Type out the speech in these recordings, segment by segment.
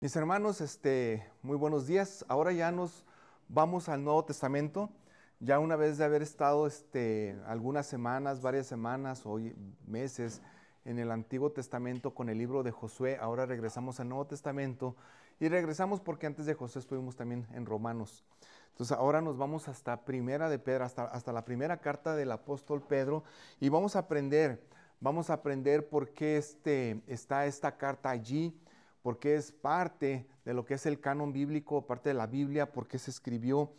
Mis hermanos, muy buenos días. Ahora ya nos vamos al Nuevo Testamento. Ya una vez de haber estado algunas semanas, varias semanas o meses en el Antiguo Testamento con el libro de Josué, ahora regresamos al Nuevo Testamento y regresamos porque antes de Josué estuvimos también en Romanos. Entonces ahora nos vamos hasta Primera de Pedro, hasta la primera carta del apóstol Pedro y vamos a aprender por qué está esta carta allí, porque es parte de lo que es el canon bíblico, parte de la Biblia, por qué se escribió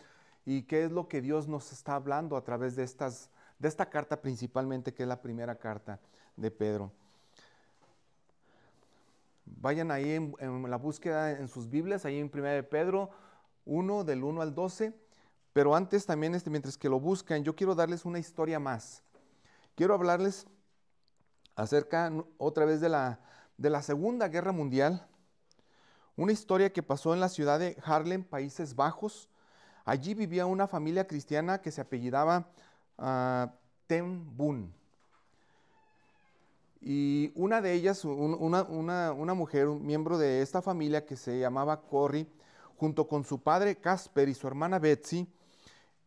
y qué es lo que Dios nos está hablando a través de esta carta principalmente, que es la primera carta de Pedro. Vayan ahí en la búsqueda en sus Biblias, ahí en 1 de Pedro 1, del 1 al 12. Pero antes también, mientras que lo buscan, yo quiero darles una historia más. Quiero hablarles acerca otra vez de la Segunda Guerra Mundial. Una historia que pasó en la ciudad de Haarlem, Países Bajos. Allí vivía una familia cristiana que se apellidaba Ten Boom. Y una de ellas, una mujer, un miembro de esta familia que se llamaba Corrie, junto con su padre Casper y su hermana Betsy,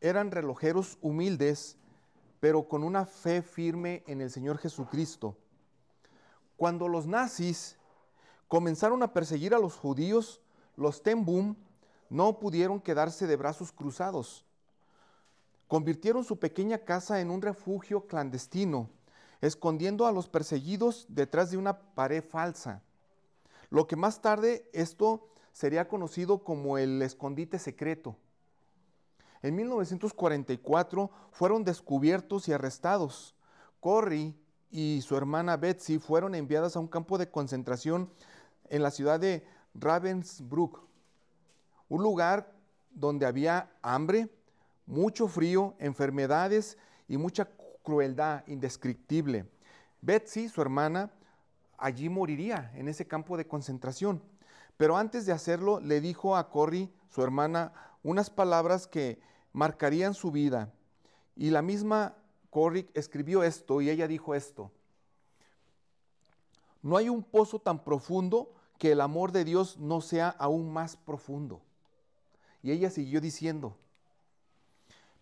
eran relojeros humildes, pero con una fe firme en el Señor Jesucristo. Cuando los nazis comenzaron a perseguir a los judíos, los Ten Boom no pudieron quedarse de brazos cruzados. Convirtieron su pequeña casa en un refugio clandestino, escondiendo a los perseguidos detrás de una pared falsa. Lo que más tarde esto sería conocido como el escondite secreto. En 1944 fueron descubiertos y arrestados. Corrie y su hermana Betsy fueron enviadas a un campo de concentración en la ciudad de Ravensbrück, un lugar donde había hambre, mucho frío, enfermedades y mucha crueldad indescriptible. Betsy, su hermana, allí moriría en ese campo de concentración. Pero antes de hacerlo, le dijo a Corrie, su hermana, unas palabras que marcarían su vida. Y la misma Corrie escribió esto y ella dijo esto: no hay un pozo tan profundo que el amor de Dios no sea aún más profundo. Y ella siguió diciendo: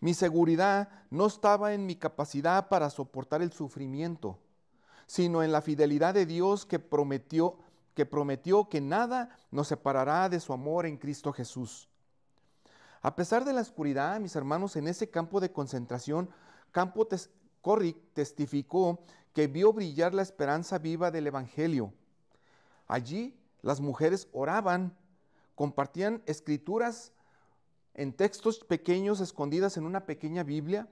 mi seguridad no estaba en mi capacidad para soportar el sufrimiento, sino en la fidelidad de Dios que prometió que nada nos separará de su amor en Cristo Jesús. A pesar de la oscuridad, mis hermanos, en ese campo de concentración, Corrie testificó que vio brillar la esperanza viva del Evangelio. Allí las mujeres oraban, compartían escrituras en textos pequeños escondidas en una pequeña Biblia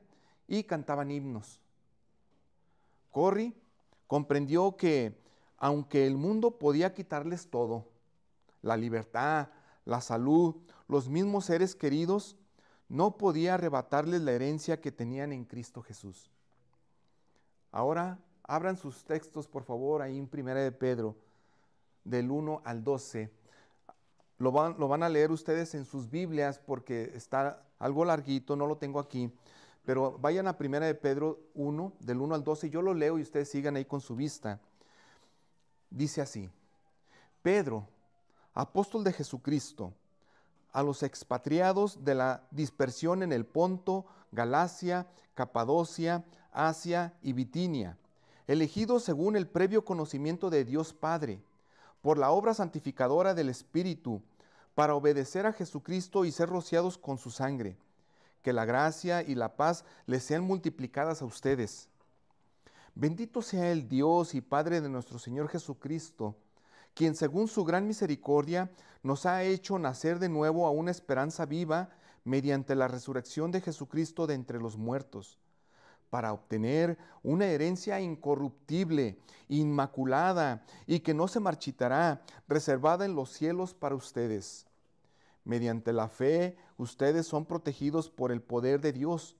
y cantaban himnos. Corrie comprendió que aunque el mundo podía quitarles todo, la libertad, la salud, los mismos seres queridos, no podía arrebatarles la herencia que tenían en Cristo Jesús. Ahora abran sus textos, por favor, ahí en 1 de Pedro, del 1 al 12. Lo van a leer ustedes en sus Biblias porque está algo larguito, no lo tengo aquí. Pero vayan a 1 de Pedro 1, del 1 al 12, yo lo leo y ustedes sigan ahí con su vista. Dice así: Pedro, apóstol de Jesucristo, a los expatriados de la dispersión en el Ponto, Galacia, Capadocia, Asia y Bitinia, elegidos según el previo conocimiento de Dios Padre, por la obra santificadora del Espíritu, para obedecer a Jesucristo y ser rociados con su sangre. Que la gracia y la paz les sean multiplicadas a ustedes. Bendito sea el Dios y Padre de nuestro Señor Jesucristo, quien según su gran misericordia nos ha hecho nacer de nuevo a una esperanza viva mediante la resurrección de Jesucristo de entre los muertos, para obtener una herencia incorruptible, inmaculada y que no se marchitará, reservada en los cielos para ustedes. Mediante la fe, ustedes son protegidos por el poder de Dios,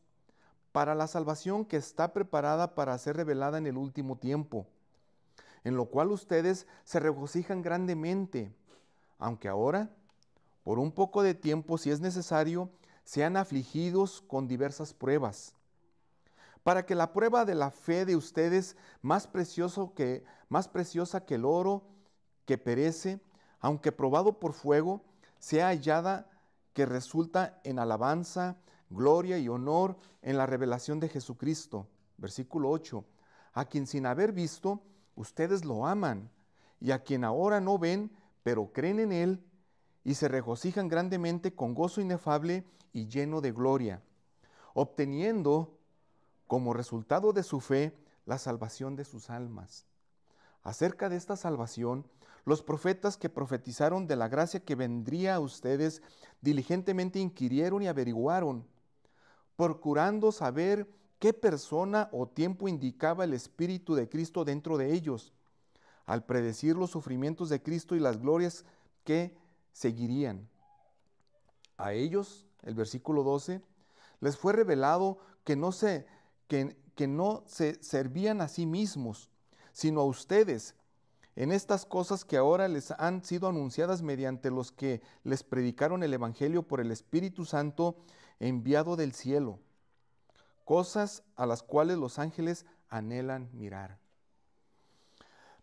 para la salvación que está preparada para ser revelada en el último tiempo, en lo cual ustedes se regocijan grandemente, aunque ahora, por un poco de tiempo, si es necesario, sean afligidos con diversas pruebas, para que la prueba de la fe de ustedes, más preciosa que el oro que perece, aunque probado por fuego, sea hallada que resulta en alabanza, gloria y honor en la revelación de Jesucristo. Versículo 8. A quien sin haber visto, ustedes lo aman, y a quien ahora no ven, pero creen en Él, y se regocijan grandemente con gozo inefable y lleno de gloria, obteniendo como resultado de su fe la salvación de sus almas. Acerca de esta salvación, los profetas que profetizaron de la gracia que vendría a ustedes diligentemente inquirieron y averiguaron, procurando saber qué persona o tiempo indicaba el Espíritu de Cristo dentro de ellos, al predecir los sufrimientos de Cristo y las glorias que seguirían. A ellos, el versículo 12, les fue revelado que no se servían a sí mismos, sino a ustedes, en estas cosas que ahora les han sido anunciadas mediante los que les predicaron el Evangelio por el Espíritu Santo enviado del cielo, cosas a las cuales los ángeles anhelan mirar.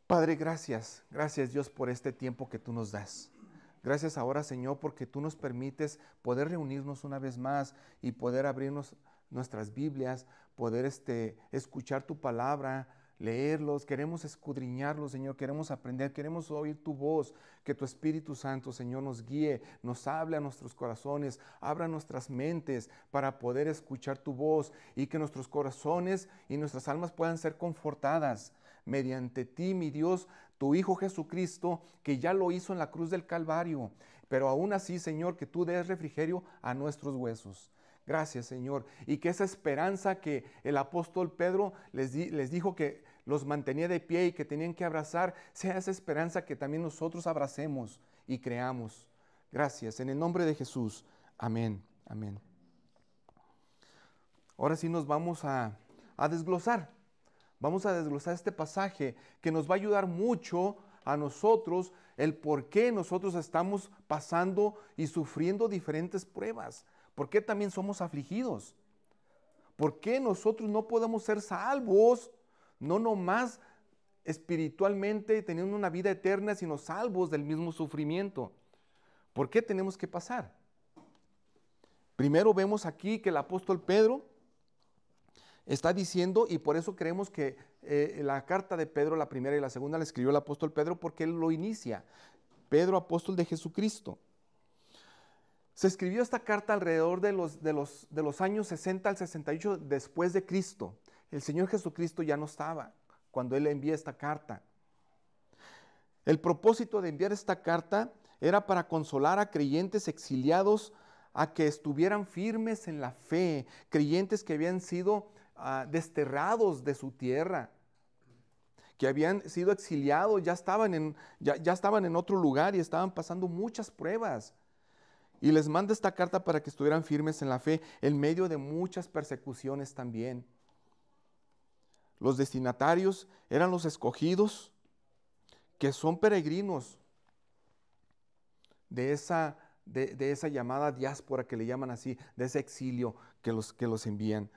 Padre, gracias Dios por este tiempo que tú nos das. Gracias ahora, Señor, porque tú nos permites poder reunirnos una vez más y poder abrirnos nuestras Biblias, poder escuchar tu palabra, leerlos, queremos escudriñarlos, Señor, queremos aprender, queremos oír tu voz, que tu Espíritu Santo, Señor, nos guíe, nos hable a nuestros corazones, abra nuestras mentes para poder escuchar tu voz y que nuestros corazones y nuestras almas puedan ser confortadas mediante ti, mi Dios, tu Hijo Jesucristo, que ya lo hizo en la cruz del Calvario, pero aún así, Señor, que tú des refrigerio a nuestros huesos. Gracias, Señor. Y que esa esperanza que el apóstol Pedro les dijo que los mantenía de pie y que tenían que abrazar, sea esa esperanza que también nosotros abracemos y creamos. Gracias. En el nombre de Jesús. Amén. Amén. Ahora sí nos vamos a desglosar. Vamos a desglosar este pasaje que nos va a ayudar mucho a nosotros el por qué nosotros estamos pasando y sufriendo diferentes pruebas. ¿Por qué también somos afligidos? ¿Por qué nosotros no podemos ser salvos, no nomás espiritualmente teniendo una vida eterna, sino salvos del mismo sufrimiento? ¿Por qué tenemos que pasar? Primero vemos aquí que el apóstol Pedro está diciendo, y por eso creemos que la carta de Pedro, la primera y la segunda, la escribió el apóstol Pedro porque él lo inicia. Pedro, apóstol de Jesucristo. Se escribió esta carta alrededor de los años 60 al 68 después de Cristo. El Señor Jesucristo ya no estaba cuando él envía esta carta. El propósito de enviar esta carta era para consolar a creyentes exiliados a que estuvieran firmes en la fe, creyentes que habían sido desterrados de su tierra, que habían sido exiliados, ya estaban en otro lugar y estaban pasando muchas pruebas. Y les manda esta carta para que estuvieran firmes en la fe en medio de muchas persecuciones también. Los destinatarios eran los escogidos, que son peregrinos de esa llamada diáspora que le llaman así, de ese exilio que los envían.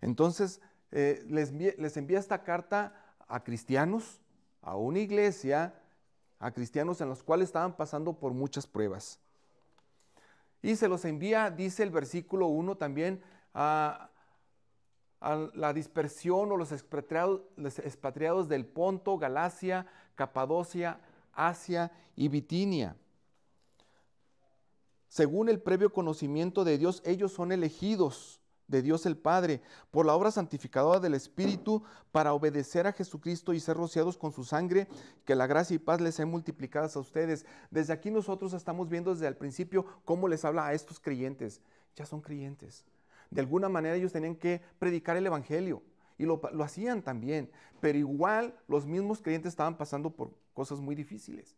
Entonces, les envía esta carta a cristianos, a una iglesia, a cristianos en los cuales estaban pasando por muchas pruebas. Y se los envía, dice el versículo 1 también, a la dispersión o los expatriados del Ponto, Galacia, Capadocia, Asia y Bitinia. Según el previo conocimiento de Dios, ellos son elegidos de Dios el Padre por la obra santificadora del Espíritu para obedecer a Jesucristo y ser rociados con su sangre, que la gracia y paz les sean multiplicadas a ustedes. Desde aquí nosotros estamos viendo desde el principio cómo les habla a estos creyentes. Ya son creyentes. De alguna manera ellos tenían que predicar el Evangelio y lo hacían también, pero igual los mismos creyentes estaban pasando por cosas muy difíciles.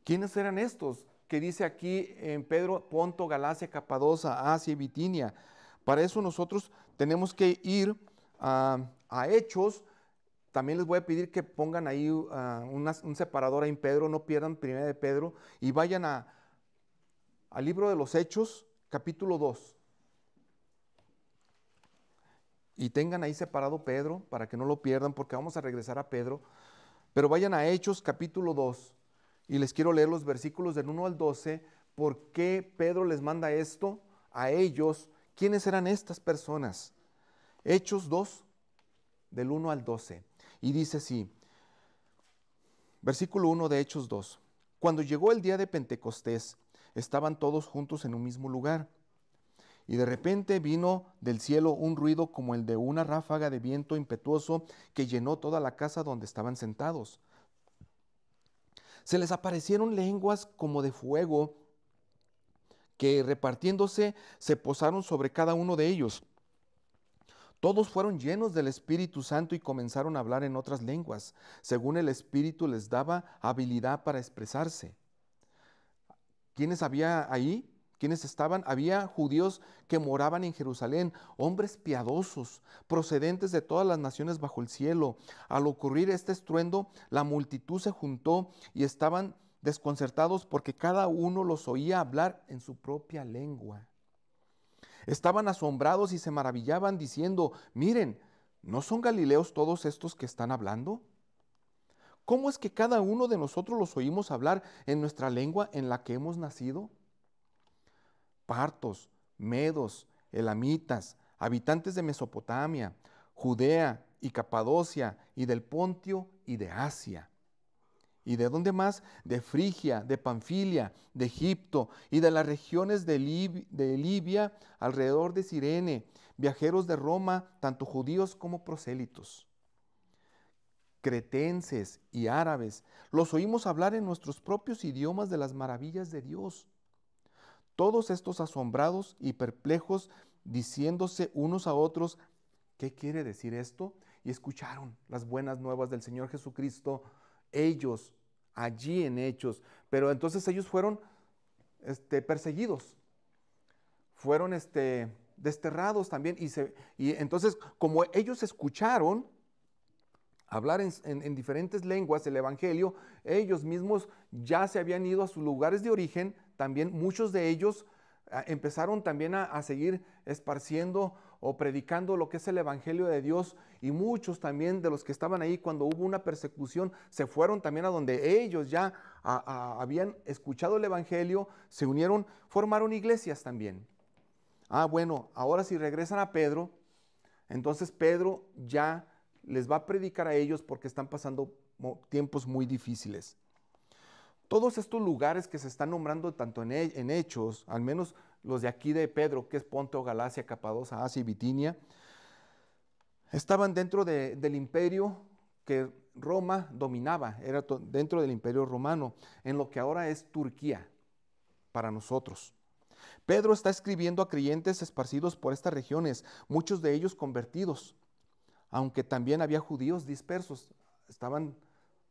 ¿Quiénes eran estos? Que dice aquí en Pedro, Ponto, Galacia, Capadocia, Asia y Bitinia. Para eso nosotros tenemos que ir a Hechos. También les voy a pedir que pongan ahí un separador ahí en Pedro, no pierdan primera de Pedro, y vayan al libro de los Hechos, capítulo 2. Y tengan ahí separado Pedro, para que no lo pierdan, porque vamos a regresar a Pedro. Pero vayan a Hechos capítulo 2 y les quiero leer los versículos del 1 al 12. ¿Por qué Pedro les manda esto a ellos? ¿Quiénes eran estas personas? Hechos 2, del 1 al 12. Y dice así, versículo 1 de Hechos 2. Cuando llegó el día de Pentecostés, estaban todos juntos en un mismo lugar. Y de repente vino del cielo un ruido como el de una ráfaga de viento impetuoso que llenó toda la casa donde estaban sentados. Se les aparecieron lenguas como de fuego que repartiéndose se posaron sobre cada uno de ellos. Todos fueron llenos del Espíritu Santo y comenzaron a hablar en otras lenguas, según el Espíritu les daba habilidad para expresarse. ¿Quiénes había ahí? ¿Quiénes estaban? Había judíos que moraban en Jerusalén, hombres piadosos, procedentes de todas las naciones bajo el cielo. Al ocurrir este estruendo, la multitud se juntó y estaban desconcertados porque cada uno los oía hablar en su propia lengua. Estaban asombrados y se maravillaban diciendo, miren, ¿no son galileos todos estos que están hablando? ¿Cómo es que cada uno de nosotros los oímos hablar en nuestra lengua en la que hemos nacido? Partos, medos, elamitas, habitantes de Mesopotamia, Judea y Capadocia y del Pontio y de Asia. ¿Y de dónde más? De Frigia, de Panfilia, de Egipto y de las regiones de Libia alrededor de Cirene, viajeros de Roma, tanto judíos como prosélitos. Cretenses y árabes, los oímos hablar en nuestros propios idiomas de las maravillas de Dios. Todos estos asombrados y perplejos, diciéndose unos a otros, ¿qué quiere decir esto? Y escucharon las buenas nuevas del Señor Jesucristo, ellos, allí en Hechos. Pero entonces ellos fueron perseguidos, fueron desterrados también. Y entonces, como ellos escucharon hablar en diferentes lenguas el Evangelio, ellos mismos ya se habían ido a sus lugares de origen, también muchos de ellos empezaron también a seguir esparciendo o predicando lo que es el Evangelio de Dios, y muchos también de los que estaban ahí cuando hubo una persecución se fueron también a donde ellos ya habían escuchado el Evangelio, se unieron, formaron iglesias también. Bueno, ahora si regresan a Pedro, entonces Pedro ya les va a predicar a ellos porque están pasando tiempos muy difíciles. Todos estos lugares que se están nombrando tanto en Hechos, al menos los de aquí de Pedro, que es Ponto, Galacia, Capadocia, Asia y Bitinia, estaban dentro del imperio que Roma dominaba, era dentro del imperio romano, en lo que ahora es Turquía para nosotros. Pedro está escribiendo a creyentes esparcidos por estas regiones, muchos de ellos convertidos, aunque también había judíos dispersos, estaban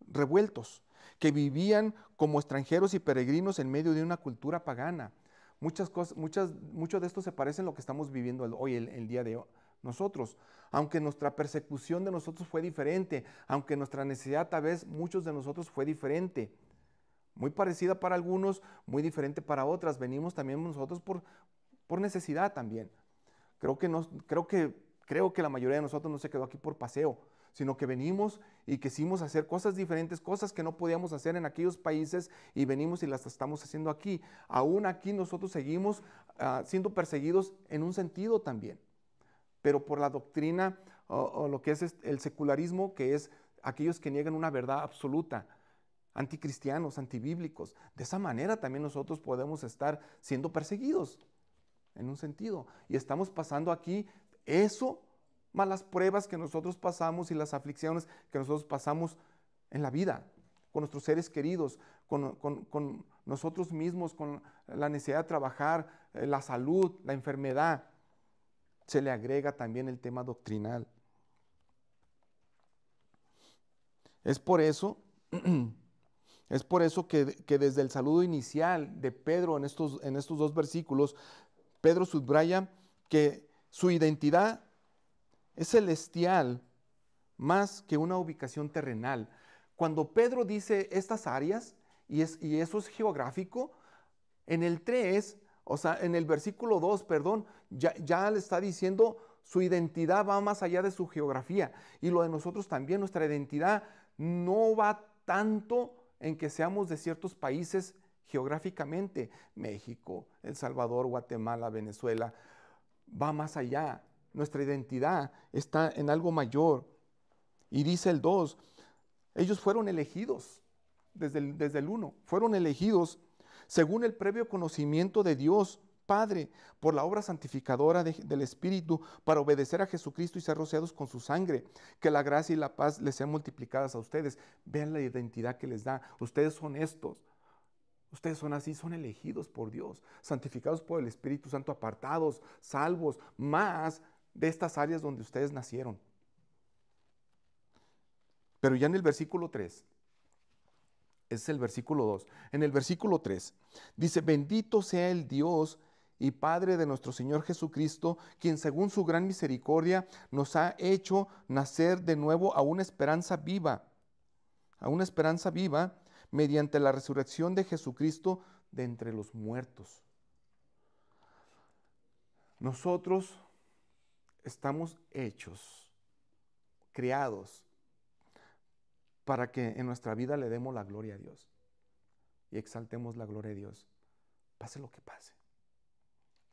revueltos, que vivían como extranjeros y peregrinos en medio de una cultura pagana. Muchas cosas, mucho de esto se parece a lo que estamos viviendo hoy, el día de hoy, nosotros. Aunque nuestra persecución de nosotros fue diferente, aunque nuestra necesidad tal vez muchos de nosotros fue diferente, muy parecida para algunos, muy diferente para otras. Venimos también nosotros por necesidad también. Creo que la mayoría de nosotros no se quedó aquí por paseo, sino que venimos y quisimos hacer cosas diferentes, cosas que no podíamos hacer en aquellos países, y venimos y las estamos haciendo aquí. Aún aquí nosotros seguimos siendo perseguidos en un sentido también, pero por la doctrina o lo que es el secularismo, que es aquellos que niegan una verdad absoluta, anticristianos, antibíblicos. De esa manera también nosotros podemos estar siendo perseguidos en un sentido, y estamos pasando aquí eso, más las pruebas que nosotros pasamos y las aflicciones que nosotros pasamos en la vida, con nuestros seres queridos, con nosotros mismos, con la necesidad de trabajar, la salud, la enfermedad. Se le agrega también el tema doctrinal. Es por eso que desde el saludo inicial de Pedro en estos dos versículos, Pedro subraya que su identidad es celestial más que una ubicación terrenal. Cuando Pedro dice estas áreas, y eso es geográfico, en el 3, o sea, en el versículo 2, perdón, ya le está diciendo su identidad va más allá de su geografía. Y lo de nosotros también, nuestra identidad no va tanto en que seamos de ciertos países geográficamente, México, El Salvador, Guatemala, Venezuela, va más allá. Nuestra identidad está en algo mayor. Y dice el 2, ellos fueron elegidos, desde el 1, fueron elegidos según el previo conocimiento de Dios Padre, por la obra santificadora del Espíritu, para obedecer a Jesucristo y ser rociados con su sangre. Que la gracia y la paz les sean multiplicadas a ustedes. Vean la identidad que les da. Ustedes son estos. Ustedes son así, son elegidos por Dios, santificados por el Espíritu Santo, apartados, salvos, más de estas áreas donde ustedes nacieron. Pero ya en el versículo 3, es el versículo 2, en el versículo 3 dice, bendito sea el Dios y Padre de nuestro Señor Jesucristo, quien según su gran misericordia nos ha hecho nacer de nuevo a una esperanza viva mediante la resurrección de Jesucristo de entre los muertos. Nosotros estamos hechos, creados, para que en nuestra vida le demos la gloria a Dios y exaltemos la gloria de Dios, pase lo que pase.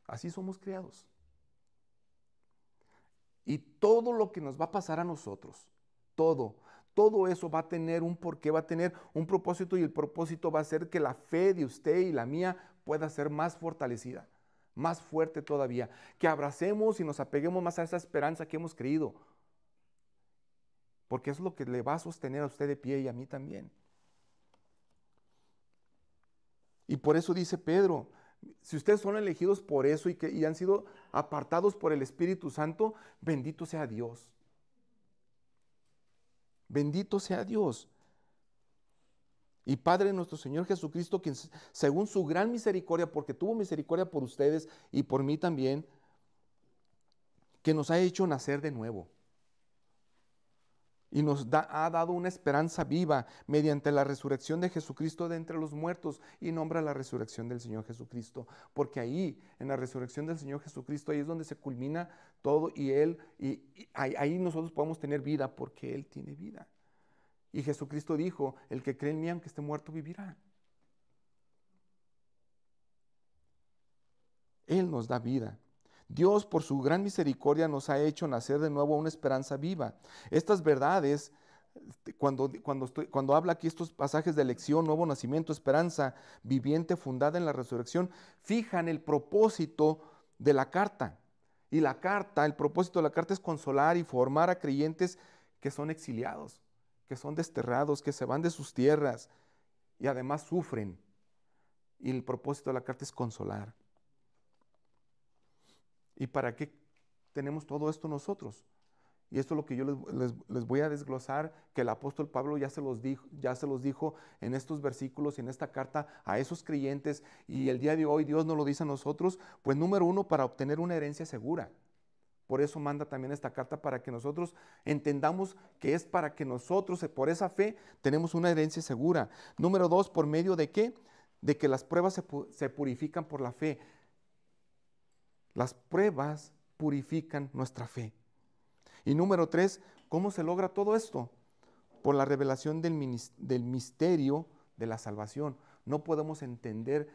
Así somos creados. Y todo lo que nos va a pasar a nosotros, todo eso va a tener un porqué, va a tener un propósito, y el propósito va a ser que la fe de usted y la mía pueda ser más fortalecida, más fuerte todavía, que abracemos y nos apeguemos más a esa esperanza que hemos creído, porque es lo que le va a sostener a usted de pie y a mí también. Y por eso dice Pedro, si ustedes son elegidos por eso y han sido apartados por el Espíritu Santo, bendito sea Dios. Bendito sea Dios. Y Padre nuestro Señor Jesucristo, quien según su gran misericordia, porque tuvo misericordia por ustedes y por mí también, que nos ha hecho nacer de nuevo. Y nos ha dado una esperanza viva mediante la resurrección de Jesucristo de entre los muertos, y nombra la resurrección del Señor Jesucristo, porque ahí, en la resurrección del Señor Jesucristo, ahí es donde se culmina todo, y ahí nosotros podemos tener vida, porque Él tiene vida. Y Jesucristo dijo, el que cree en mí, aunque esté muerto, vivirá. Él nos da vida. Dios, por su gran misericordia, nos ha hecho nacer de nuevo una esperanza viva. Estas verdades, cuando habla aquí estos pasajes de elección, nuevo nacimiento, esperanza viviente fundada en la resurrección, fijan el propósito de la carta. Y el propósito de la carta es consolar y formar a creyentes que son exiliados, que son desterrados, que se van de sus tierras y además sufren. Y el propósito de la carta es consolar. ¿Y para qué tenemos todo esto nosotros? Y esto es lo que yo les voy a desglosar, que el apóstol Pablo ya se los dijo en estos versículos y en esta carta a esos creyentes, y el día de hoy Dios nos lo dice a nosotros. Pues número 1, para obtener una herencia segura. Por eso manda también esta carta, para que nosotros entendamos que es para que nosotros, por esa fe, tenemos una herencia segura. Número 2, ¿por medio de qué? De que las pruebas se purifican por la fe. Las pruebas purifican nuestra fe. Y número 3, ¿cómo se logra todo esto? Por la revelación del misterio de la salvación. No podemos entender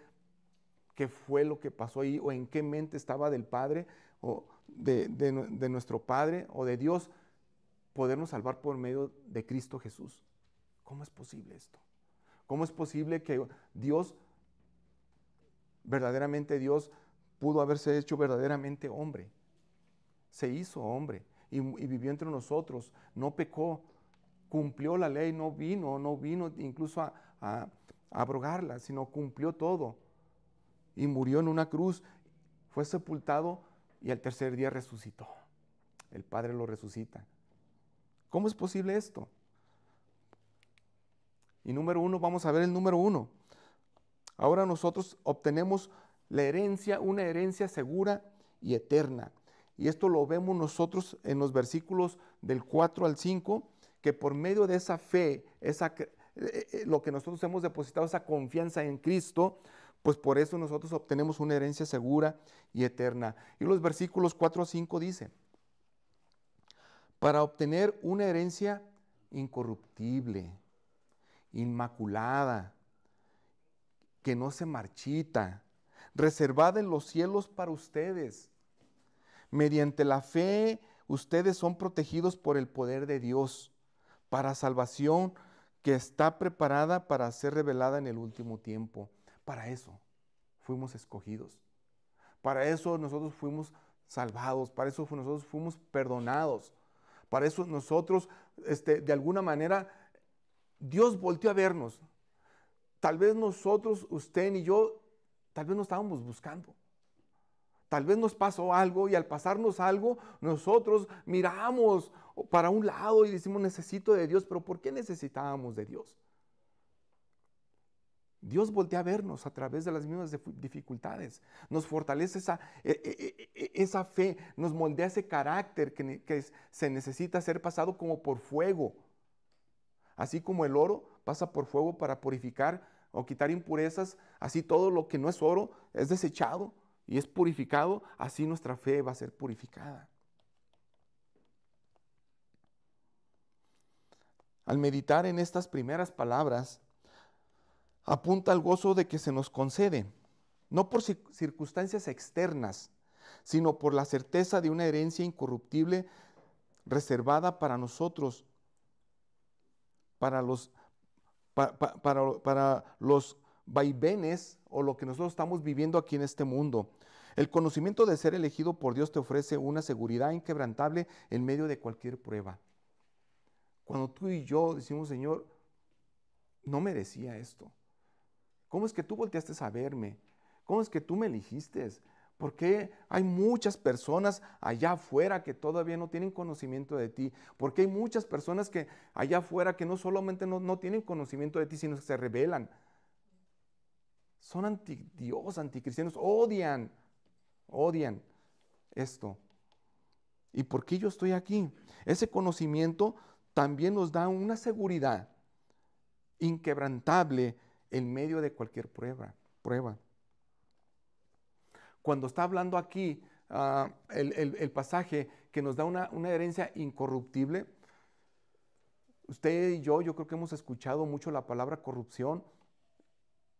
qué fue lo que pasó ahí, o en qué mente estaba del Padre, o de nuestro Padre, o de Dios, podernos salvar por medio de Cristo Jesús. ¿Cómo es posible esto? ¿Cómo es posible que verdaderamente Dios pudo haberse hecho verdaderamente hombre? Se hizo hombre y vivió entre nosotros, no pecó, cumplió la ley, no vino incluso a abrogarla, sino cumplió todo. Y murió en una cruz, fue sepultado y al tercer día resucitó. El Padre lo resucita. ¿Cómo es posible esto? Y número 1, vamos a ver el número 1. Ahora nosotros obtenemos la herencia, una herencia segura y eterna. Y esto lo vemos nosotros en los versículos del 4 al 5, que por medio de esa fe, lo que nosotros hemos depositado, esa confianza en Cristo, pues por eso nosotros obtenemos una herencia segura y eterna. Y los versículos 4 a 5 dice, para obtener una herencia incorruptible, inmaculada, que no se marchita, reservada en los cielos para ustedes. Mediante la fe, ustedes son protegidos por el poder de Dios para salvación que está preparada para ser revelada en el último tiempo. Para eso fuimos escogidos. Para eso nosotros fuimos salvados. Para eso nosotros fuimos perdonados. Para eso nosotros, de alguna manera, Dios volteó a vernos. Tal vez nosotros, usted y yo, tal vez no estábamos buscando. Tal vez nos pasó algo y al pasarnos algo, nosotros miramos para un lado y decimos, necesito de Dios. Pero ¿por qué necesitábamos de Dios? Dios voltea a vernos a través de las mismas dificultades. Nos fortalece esa fe, nos moldea ese carácter que se necesita ser pasado como por fuego. Así como el oro pasa por fuego para purificar o quitar impurezas, así todo lo que no es oro es desechado y es purificado, así nuestra fe va a ser purificada. Al meditar en estas primeras palabras, apunta al gozo de que se nos concede, no por circunstancias externas, sino por la certeza de una herencia incorruptible reservada para nosotros, para los vaivenes o lo que nosotros estamos viviendo aquí en este mundo. El conocimiento de ser elegido por Dios te ofrece una seguridad inquebrantable en medio de cualquier prueba. Cuando tú y yo decimos, Señor, no merecía esto. ¿Cómo es que tú volteaste a verme? ¿Cómo es que tú me elegiste? ¿Por qué hay muchas personas allá afuera que todavía no tienen conocimiento de ti? ¿Por qué hay muchas personas que allá afuera que no solamente no tienen conocimiento de ti, sino que se rebelan? Son anti-Dios, anticristianos, odian esto. ¿Y por qué yo estoy aquí? Ese conocimiento también nos da una seguridad inquebrantable en medio de cualquier prueba. Cuando está hablando aquí el pasaje que nos da una herencia incorruptible, usted y yo creo que hemos escuchado mucho la palabra corrupción.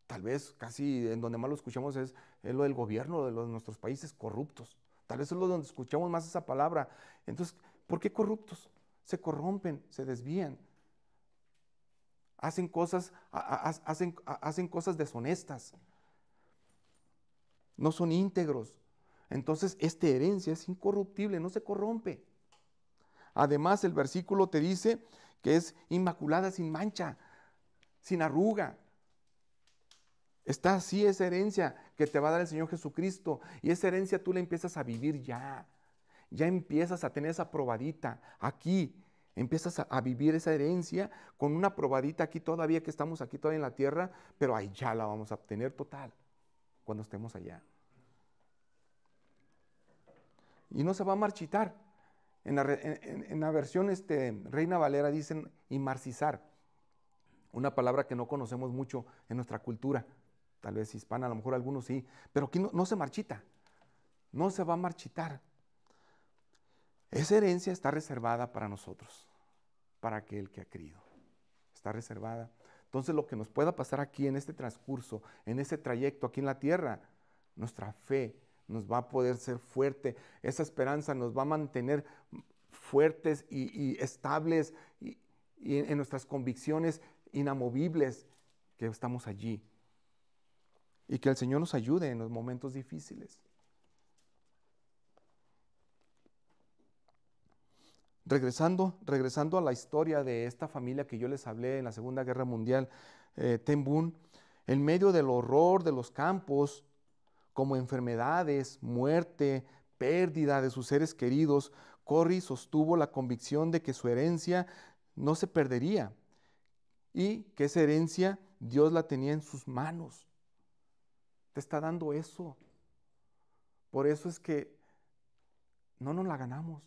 Tal vez casi en donde más lo escuchamos es lo del gobierno de nuestros países corruptos. Tal vez es lo donde escuchamos más esa palabra. Entonces, ¿por qué corruptos? Se corrompen, se desvían. Hacen cosas deshonestas. No son íntegros. Entonces, esta herencia es incorruptible, no se corrompe. Además, el versículo te dice que es inmaculada, sin mancha, sin arruga. Está así esa herencia que te va a dar el Señor Jesucristo. Y esa herencia tú la empiezas a vivir ya. Ya empiezas a tener esa probadita aquí. Empiezas a vivir esa herencia con una probadita aquí todavía que estamos aquí todavía en la tierra, pero ahí ya la vamos a obtener total cuando estemos allá. Y no se va a marchitar. En la versión Reina Valera dicen inmarcizar, una palabra que no conocemos mucho en nuestra cultura, tal vez hispana, a lo mejor algunos sí, pero aquí no se marchita, no se va a marchitar. Esa herencia está reservada para nosotros, para aquel que ha creído. Está reservada. Entonces lo que nos pueda pasar aquí en este transcurso, en este trayecto aquí en la tierra, nuestra fe nos va a poder ser fuerte. Esa esperanza nos va a mantener fuertes y estables y en nuestras convicciones inamovibles que estamos allí. Y que el Señor nos ayude en los momentos difíciles. Regresando a la historia de esta familia que yo les hablé en la Segunda Guerra Mundial, Ten Boom, en medio del horror de los campos, como enfermedades, muerte, pérdida de sus seres queridos, Corrie sostuvo la convicción de que su herencia no se perdería y que esa herencia Dios la tenía en sus manos. Te está dando eso. Por eso es que no nos la ganamos.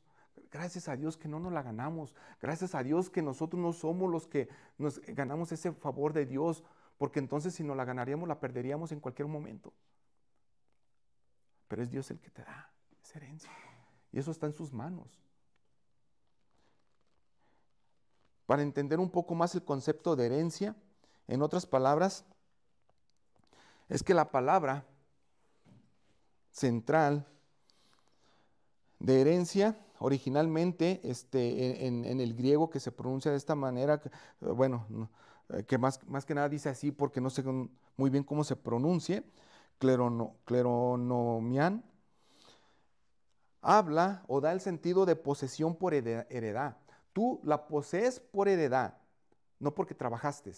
Gracias a Dios que no nos la ganamos. Gracias a Dios que nosotros no somos los que nos ganamos ese favor de Dios, porque entonces si nos la ganaríamos, la perderíamos en cualquier momento. Pero es Dios el que te da esa herencia. Y eso está en sus manos. para entender un poco más el concepto de herencia, en otras palabras, es que la palabra central de herencia, originalmente en el griego que se pronuncia de esta manera, bueno, que más que nada dice así porque no sé muy bien cómo se pronuncie, cleronomian, habla o da el sentido de posesión por heredad. Tú la posees por heredad, no porque trabajaste.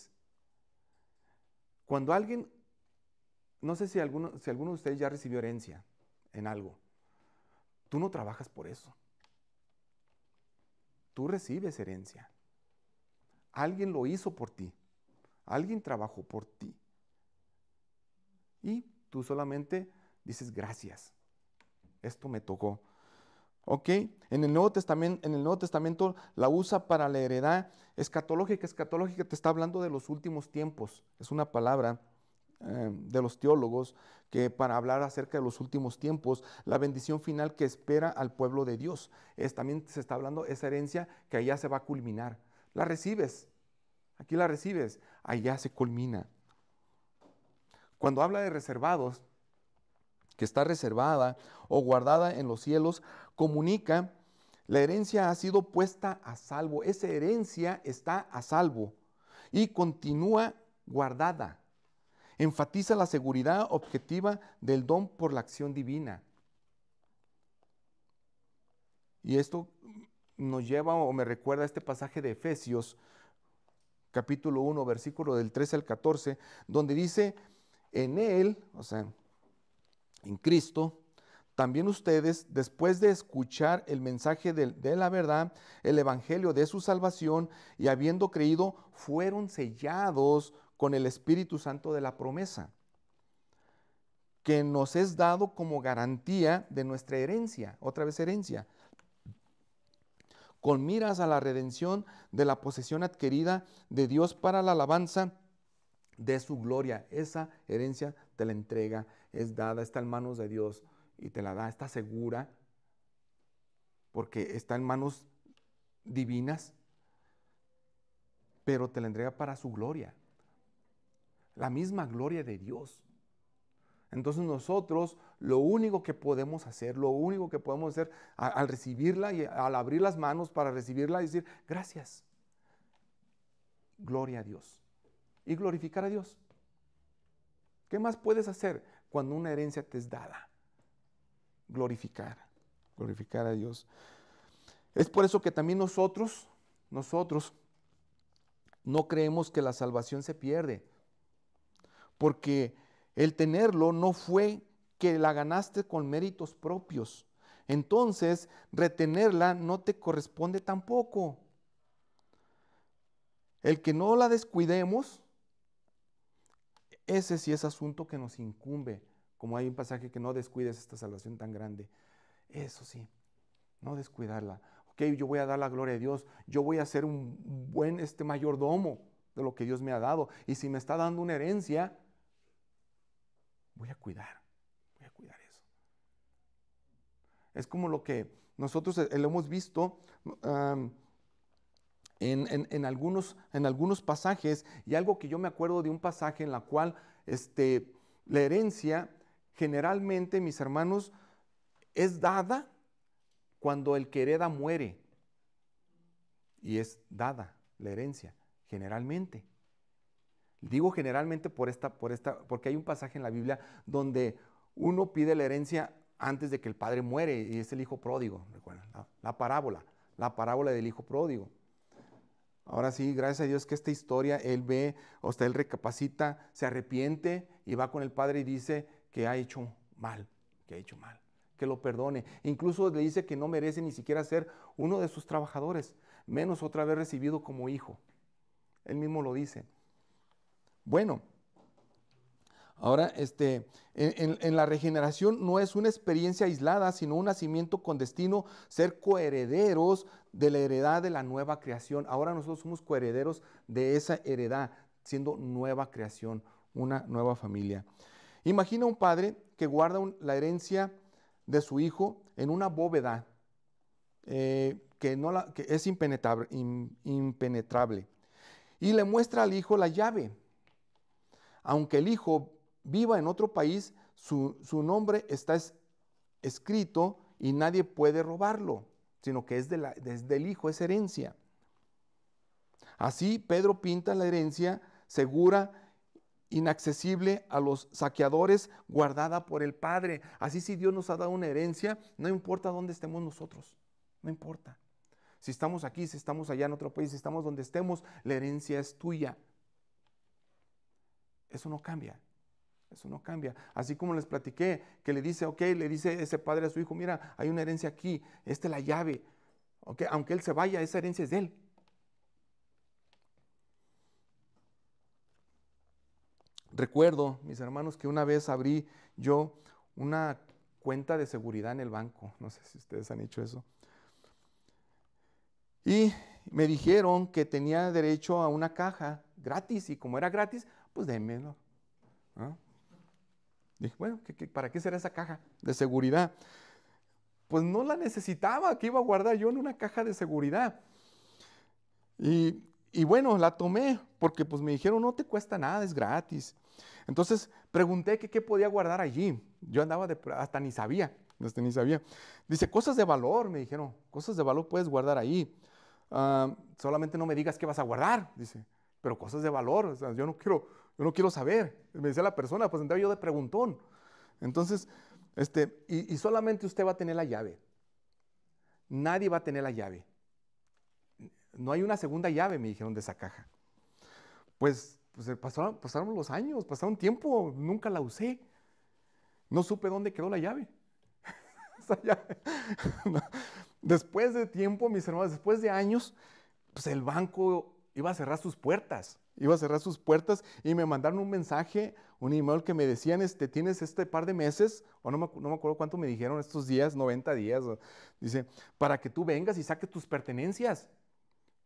Cuando alguien, no sé si alguno de ustedes ya recibió herencia en algo, tú no trabajas por eso. Tú recibes herencia. Alguien lo hizo por ti. Alguien trabajó por ti. Y tú solamente dices gracias. Esto me tocó. ¿Ok? En el Nuevo Testamento la usa para la heredad escatológica. Escatológica te está hablando de los últimos tiempos. Es una palabra de los teólogos que para hablar acerca de los últimos tiempos, la bendición final que espera al pueblo de Dios. También se está hablando de esa herencia que allá se va a culminar. La recibes. Aquí la recibes. Allá se culmina. Cuando habla de reservados, que está reservada o guardada en los cielos, comunica, la herencia ha sido puesta a salvo. Esa herencia está a salvo y continúa guardada. Enfatiza la seguridad objetiva del don por la acción divina. Y esto nos lleva o me recuerda a este pasaje de Efesios, capítulo 1, versículo del 13 al 14, donde dice, en Él, o sea, en Cristo, también ustedes, después de escuchar el mensaje de la verdad, el evangelio de su salvación, y habiendo creído, fueron sellados con el Espíritu Santo de la promesa, que nos es dado como garantía de nuestra herencia, otra vez herencia, con miras a la redención de la posesión adquirida de Dios para la alabanza de su gloria. Esa herencia te la entrega, es dada, está en manos de Dios y te la da, está segura, porque está en manos divinas, pero te la entrega para su gloria, la misma gloria de Dios. Entonces nosotros lo único que podemos hacer, al recibirla y al abrir las manos para recibirla, es decir, gracias, gloria a Dios y glorificar a Dios. ¿Qué más puedes hacer cuando una herencia te es dada? Glorificar a Dios. Es por eso que también nosotros no creemos que la salvación se pierde, porque el tenerlo no fue que la ganaste con méritos propios. Entonces, retenerla no te corresponde tampoco. El que no la descuidemos, ese sí es asunto que nos incumbe. Como hay un pasaje que no descuides esta salvación tan grande. Eso sí, no descuidarla. Ok, yo voy a dar la gloria a Dios. Yo voy a ser un buen mayordomo de lo que Dios me ha dado. Y si me está dando una herencia, voy a cuidar eso. Es como lo que nosotros lo hemos visto en algunos pasajes, y algo que yo me acuerdo de un pasaje en la cual la herencia generalmente, mis hermanos, es dada cuando el que hereda muere, y es dada la herencia, generalmente. Digo generalmente porque hay un pasaje en la Biblia donde uno pide la herencia antes de que el padre muere, y es el hijo pródigo. Recuerden, la parábola del hijo pródigo. Ahora sí, gracias a Dios que esta historia él ve, él recapacita, se arrepiente y va con el padre y dice que ha hecho mal, que lo perdone. Incluso le dice que no merece ni siquiera ser uno de sus trabajadores, menos otra vez recibido como hijo. Él mismo lo dice. Bueno, ahora en la regeneración no es una experiencia aislada, sino un nacimiento con destino ser coherederos de la heredad de la nueva creación. Ahora nosotros somos coherederos de esa heredad, siendo nueva creación, una nueva familia. Imagina un padre que guarda la herencia de su hijo en una bóveda que es impenetrable. Y le muestra al hijo la llave. Aunque el hijo viva en otro país, su nombre está escrito y nadie puede robarlo, sino que es del hijo, es herencia. Así Pedro pinta la herencia segura, inaccesible a los saqueadores, guardada por el Padre. Así, si Dios nos ha dado una herencia, no importa dónde estemos nosotros, no importa. Si estamos aquí, si estamos allá en otro país, si estamos donde estemos, la herencia es tuya. Eso no cambia. Eso no cambia. Así como les platiqué, que le dice, le dice ese padre a su hijo, mira, hay una herencia aquí, esta es la llave. Aunque él se vaya, esa herencia es de él. Recuerdo, mis hermanos, que una vez abrí yo una cuenta de seguridad en el banco. No sé si ustedes han hecho eso. Y me dijeron que tenía derecho a una caja gratis, y como era gratis, pues démelo. ¿Ah? Dije, bueno, ¿para qué será esa caja de seguridad? Pues no la necesitaba, que iba a guardar yo en una caja de seguridad. Y bueno, la tomé porque pues me dijeron, no te cuesta nada, es gratis. Entonces pregunté que qué podía guardar allí. Yo andaba hasta ni sabía. Dice, cosas de valor, me dijeron, cosas de valor puedes guardar ahí. Solamente no me digas qué vas a guardar, dice, pero cosas de valor, o sea, yo no quiero saber. Me decía la persona, pues entraba yo de preguntón. Entonces, y solamente usted va a tener la llave. Nadie va a tener la llave. No hay una segunda llave, me dijeron, de esa caja. Pues pasaron los años, pasaron tiempo, nunca la usé. No supe dónde quedó la llave. Esa llave. Después de tiempo, mis hermanos, después de años, pues el banco iba a cerrar sus puertas. Y me mandaron un mensaje, un email que me decían, tienes este par de meses, o no me acuerdo cuánto me dijeron, estos días, 90 días, dice, para que tú vengas y saques tus pertenencias.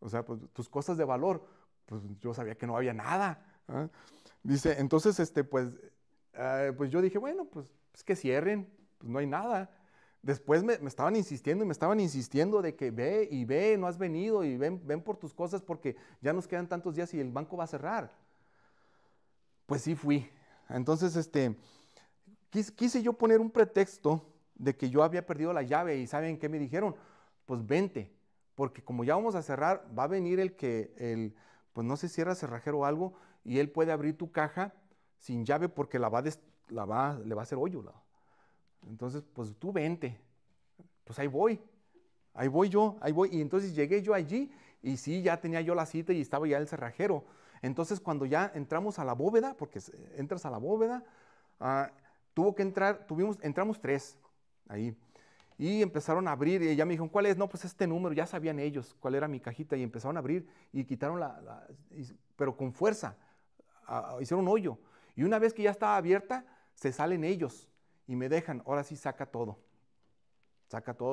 O sea, pues tus cosas de valor. Pues yo sabía que no había nada. ¿Ah? Dice, entonces, pues yo dije, bueno, pues que cierren, pues no hay nada. Después me estaban insistiendo de que ve, no has venido, y ven por tus cosas porque ya nos quedan tantos días y el banco va a cerrar. Pues sí fui. Entonces, quise yo poner un pretexto de que yo había perdido la llave, y ¿saben qué me dijeron? Pues vente, porque como ya vamos a cerrar, va a venir pues no sé si era cerrajero o algo, y él puede abrir tu caja sin llave porque le va a hacer hoyo. Entonces, pues tú vente. Pues ahí voy yo. Y entonces llegué yo allí, y sí, ya tenía yo la cita y estaba ya el cerrajero. Entonces, cuando ya entramos a la bóveda, porque entras a la bóveda, entramos 3 ahí. Y empezaron a abrir, y ya me dijeron, ¿cuál es? No, pues este número, ya sabían ellos cuál era mi cajita, y empezaron a abrir, y quitaron pero con fuerza, hicieron un hoyo. Y una vez que ya estaba abierta, se salen ellos, y me dejan, ahora sí saca todo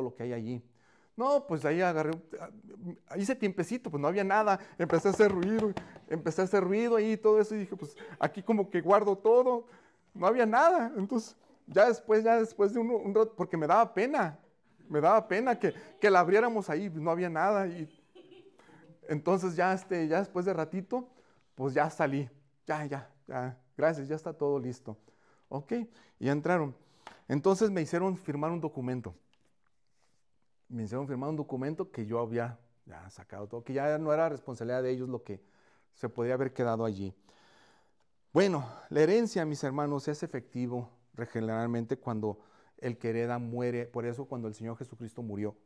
lo que hay allí. No, pues ahí hice tiempecito, pues no había nada, empecé a hacer ruido ahí y todo eso, y dije, pues aquí como que guardo todo, no había nada. Entonces, ya después de un rato, porque me daba pena que la abriéramos ahí, pues no había nada. Y entonces ya después de ratito, pues ya salí, ya, gracias, ya está todo listo. Ok, y entraron. Entonces me hicieron firmar un documento. Que yo había ya sacado todo, que ya no era responsabilidad de ellos lo que se podía haber quedado allí. Bueno, la herencia, mis hermanos, es efectivo generalmente cuando el que hereda muere. Por eso cuando el Señor Jesucristo murió,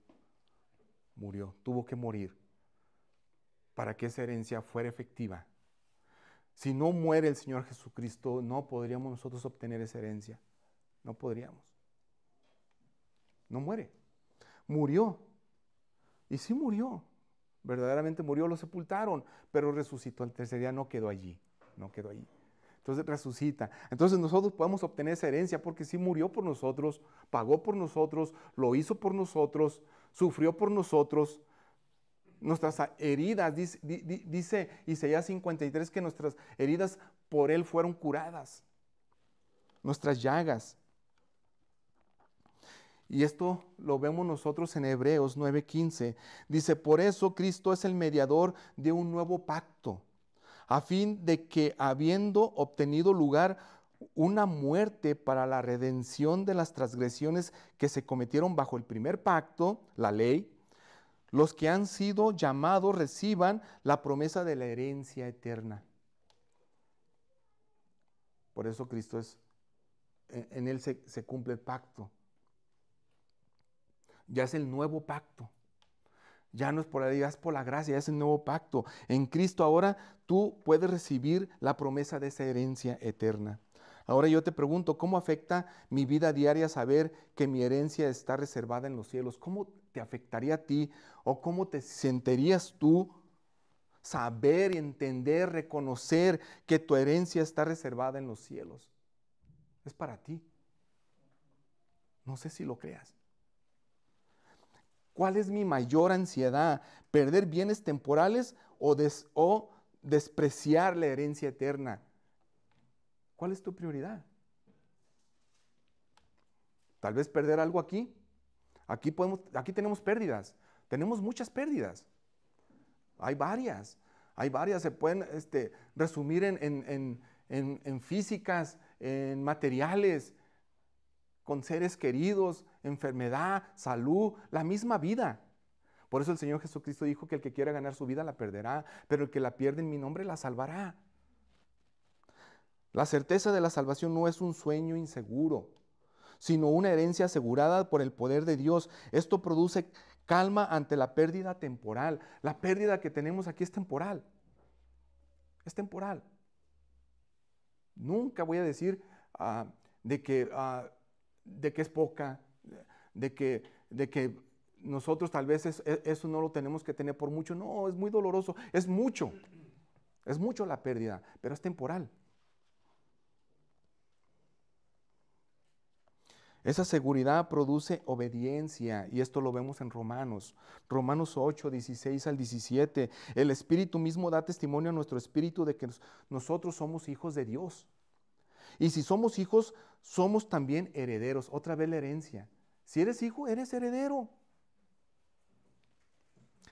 tuvo que morir para que esa herencia fuera efectiva. Si no muere el Señor Jesucristo, no podríamos nosotros obtener esa herencia. No podríamos. No muere. Murió. Y sí murió. Verdaderamente murió, lo sepultaron, pero resucitó al tercer día, no quedó allí. Entonces resucita. Entonces nosotros podemos obtener esa herencia porque sí murió por nosotros, pagó por nosotros, lo hizo por nosotros, sufrió por nosotros. Nuestras heridas, dice Isaías 53, que nuestras heridas por Él fueron curadas. Nuestras llagas. Y esto lo vemos nosotros en Hebreos 9:15. Dice, por eso Cristo es el mediador de un nuevo pacto, a fin de que, habiendo obtenido lugar una muerte para la redención de las transgresiones que se cometieron bajo el primer pacto, la ley, los que han sido llamados reciban la promesa de la herencia eterna. Por eso Cristo en Él se cumple el pacto. Ya es el nuevo pacto. Ya no es por la ley, ya es por la gracia, ya es el nuevo pacto. En Cristo ahora tú puedes recibir la promesa de esa herencia eterna. Ahora yo te pregunto, ¿cómo afecta mi vida diaria saber que mi herencia está reservada en los cielos? ¿Cómo te afectaría a ti o cómo te sentirías tú saber, entender, reconocer que tu herencia está reservada en los cielos? Es para ti. No sé si lo creas. ¿Cuál es mi mayor ansiedad? ¿Perder bienes temporales o despreciar la herencia eterna? ¿Cuál es tu prioridad? Tal vez perder algo aquí. Aquí tenemos pérdidas. Tenemos muchas pérdidas. Hay varias. Se pueden resumir en físicas, en materiales, con seres queridos, enfermedad, salud, la misma vida. Por eso el Señor Jesucristo dijo que el que quiera ganar su vida la perderá, pero el que la pierde en mi nombre la salvará. La certeza de la salvación no es un sueño inseguro, sino una herencia asegurada por el poder de Dios. Esto produce calma ante la pérdida temporal. La pérdida que tenemos aquí es temporal. Es temporal. Nunca voy a decir de que es poca, de que nosotros tal vez eso no lo tenemos que tener por mucho. No, es muy doloroso, es mucho la pérdida, pero es temporal. Esa seguridad produce obediencia, y esto lo vemos en Romanos 8, 16 al 17. El Espíritu mismo da testimonio a nuestro espíritu de que nosotros somos hijos de Dios. Y si somos hijos, somos también herederos. Otra vez la herencia. Si eres hijo, eres heredero.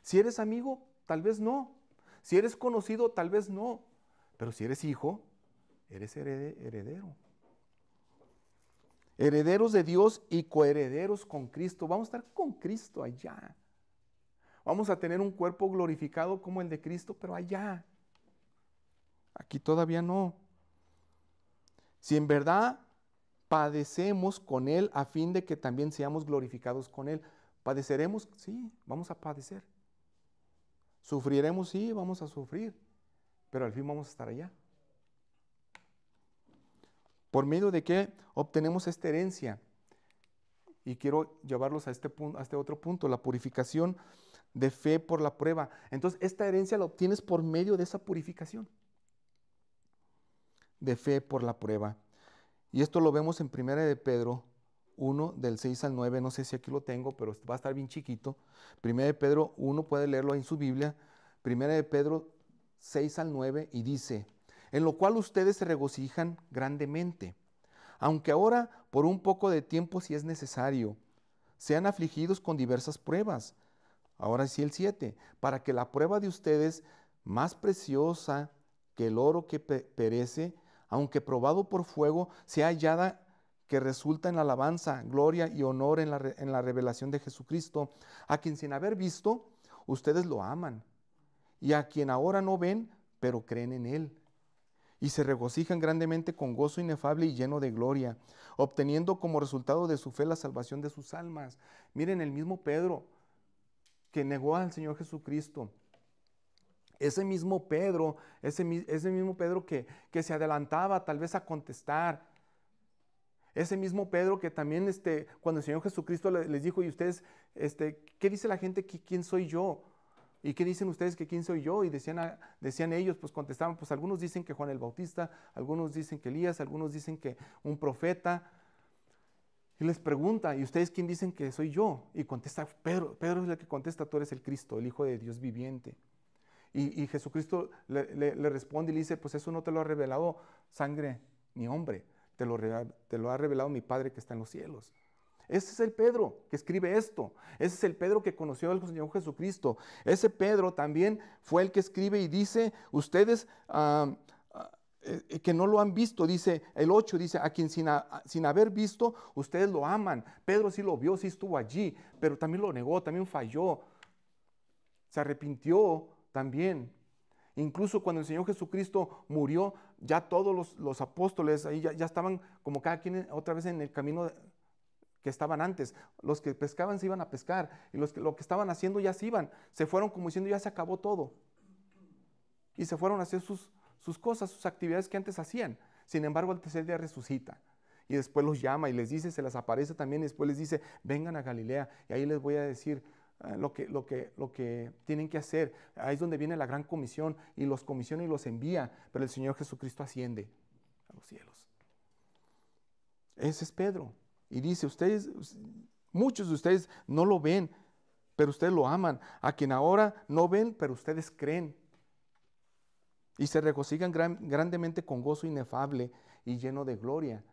Si eres amigo, tal vez no. Si eres conocido, tal vez no. Pero si eres hijo, eres heredero. Herederos de Dios y coherederos con Cristo. Vamos a estar con Cristo allá. Vamos a tener un cuerpo glorificado como el de Cristo, pero allá. Aquí todavía no. Si en verdad padecemos con Él a fin de que también seamos glorificados con Él. ¿Padeceremos? Sí, vamos a padecer. ¿Sufriremos? Sí, vamos a sufrir. Pero al fin vamos a estar allá. ¿Por medio de qué obtenemos esta herencia? Y quiero llevarlos a este otro punto, la purificación de fe por la prueba. Entonces, esta herencia la obtienes por medio de esa purificación de fe por la prueba. Y esto lo vemos en 1 de Pedro 1, del 6 al 9. No sé si aquí lo tengo, pero va a estar bien chiquito. 1 de Pedro 1, puede leerlo en su Biblia. 1 de Pedro 6 al 9, y dice: en lo cual ustedes se regocijan grandemente, aunque ahora por un poco de tiempo, si es necesario, sean afligidos con diversas pruebas. Ahora sí el 7, para que la prueba de ustedes, más preciosa que el oro que perece, aunque probado por fuego, sea hallada que resulta en alabanza, gloria y honor en la revelación de Jesucristo, a quien sin haber visto, ustedes lo aman, y a quien ahora no ven, pero creen en Él, y se regocijan grandemente con gozo inefable y lleno de gloria, obteniendo como resultado de su fe la salvación de sus almas. Miren, el mismo Pedro que negó al Señor Jesucristo, ese mismo Pedro que se adelantaba tal vez a contestar, ese mismo Pedro que también cuando el Señor Jesucristo les dijo: y ustedes, ¿qué dice la gente que quién soy yo? ¿Y qué dicen ustedes que quién soy yo? Y decían ellos, pues contestaban, pues algunos dicen que Juan el Bautista, algunos dicen que Elías, algunos dicen que un profeta. Y les pregunta: ¿y ustedes quién dicen que soy yo? Y contesta Pedro. Pedro es el que contesta: tú eres el Cristo, el Hijo de Dios viviente. Y Jesucristo le responde y le dice: pues eso no te lo ha revelado sangre ni hombre, te lo ha revelado mi Padre que está en los cielos. Ese es el Pedro que escribe esto. Ese es el Pedro que conoció al Señor Jesucristo. Ese Pedro también fue el que escribe y dice, ustedes que no lo han visto, dice el 8, dice, a quien sin haber visto, ustedes lo aman. Pedro sí lo vio, sí estuvo allí, pero también lo negó, también falló. Se arrepintió también. Incluso cuando el Señor Jesucristo murió, ya todos los apóstoles ahí ya estaban como cada quien otra vez en el camino que estaban antes. Los que pescaban se iban a pescar y lo que estaban haciendo ya se iban. Se fueron como diciendo ya se acabó todo. Y se fueron a hacer sus cosas, sus actividades que antes hacían. Sin embargo, al tercer día resucita. Y después los llama y les dice, se les aparece también. Y después les dice, vengan a Galilea. Y ahí les voy a decir lo que tienen que hacer. Ahí es donde viene la gran comisión. Y los comisiona y los envía. Pero el Señor Jesucristo asciende a los cielos. Ese es Pedro. Y dice, ustedes, muchos de ustedes no lo ven, pero ustedes lo aman. A quien ahora no ven, pero ustedes creen. Y se regocijan grandemente con gozo inefable y lleno de gloria.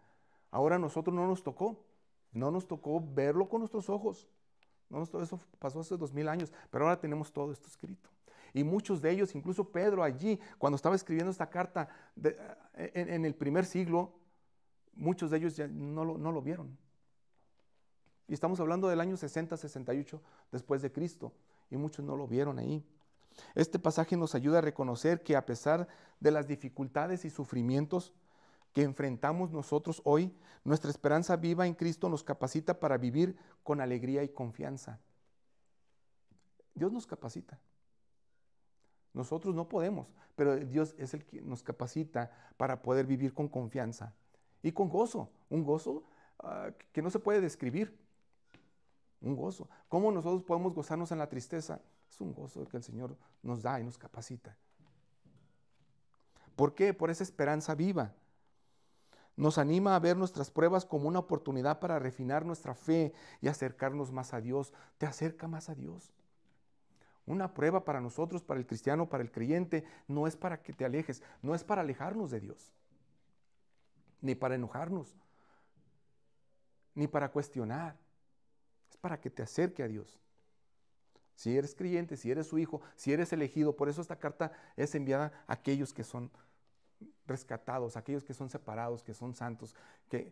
Ahora a nosotros no nos tocó verlo con nuestros ojos. Eso pasó hace 2000 años, pero ahora tenemos todo esto escrito. Y muchos de ellos, incluso Pedro allí, cuando estaba escribiendo esta carta en el primer siglo, muchos de ellos ya no lo vieron. Y estamos hablando del año 60, 68 después de Cristo, y muchos no lo vieron ahí. Este pasaje nos ayuda a reconocer que a pesar de las dificultades y sufrimientos que enfrentamos nosotros hoy, nuestra esperanza viva en Cristo nos capacita para vivir con alegría y confianza. Dios nos capacita. Nosotros no podemos, pero Dios es el que nos capacita para poder vivir con confianza y con gozo, un gozo que no se puede describir. Un gozo. ¿Cómo nosotros podemos gozarnos en la tristeza? Es un gozo que el Señor nos da y nos capacita. ¿Por qué? Por esa esperanza viva. Nos anima a ver nuestras pruebas como una oportunidad para refinar nuestra fe y acercarnos más a Dios. Te acerca más a Dios. Una prueba para nosotros, para el cristiano, para el creyente, no es para que te alejes, no es para alejarnos de Dios, ni para enojarnos, ni para cuestionar. Es para que te acerque a Dios. Si eres creyente, si eres su hijo, si eres elegido, por eso esta carta es enviada a aquellos que son rescatados, a aquellos que son separados, que son santos, que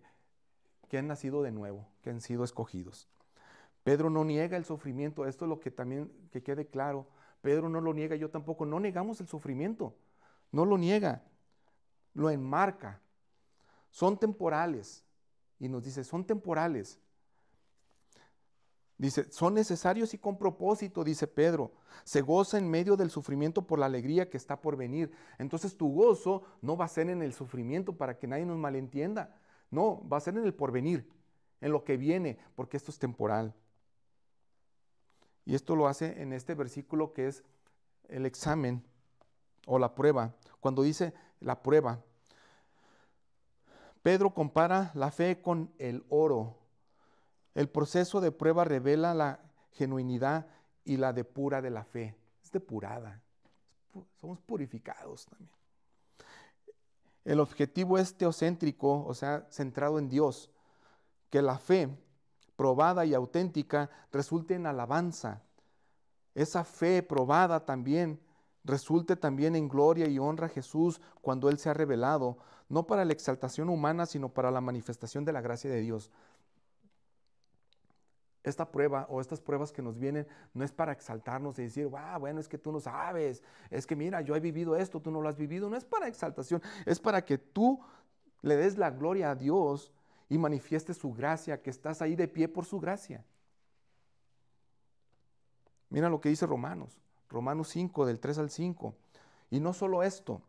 han nacido de nuevo, que han sido escogidos. Pedro no niega el sufrimiento, esto es lo que también que quede claro. Pedro no lo niega, yo tampoco, no negamos el sufrimiento, no lo niega, lo enmarca. Son temporales, y nos dice, son temporales. Dice, son necesarios y con propósito, dice Pedro. Se goza en medio del sufrimiento por la alegría que está por venir. Entonces tu gozo no va a ser en el sufrimiento para que nadie nos malentienda. No, va a ser en el porvenir, en lo que viene, porque esto es temporal. Y esto lo hace en este versículo que es el examen o la prueba. Cuando dice la prueba, Pedro compara la fe con el oro. El proceso de prueba revela la genuinidad y la depura de la fe. Es depurada. Somos purificados también. El objetivo es teocéntrico, o sea, centrado en Dios. Que la fe probada y auténtica resulte en alabanza. Esa fe probada también resulte también en gloria y honra a Jesús cuando Él se ha revelado, no para la exaltación humana, sino para la manifestación de la gracia de Dios. Esta prueba o estas pruebas que nos vienen no es para exaltarnos y decir, bueno, es que tú no sabes, es que mira, yo he vivido esto, tú no lo has vivido. No es para exaltación, es para que tú le des la gloria a Dios y manifiestes su gracia, que estás ahí de pie por su gracia. Mira lo que dice Romanos 5, del 3 al 5. Y no solo esto,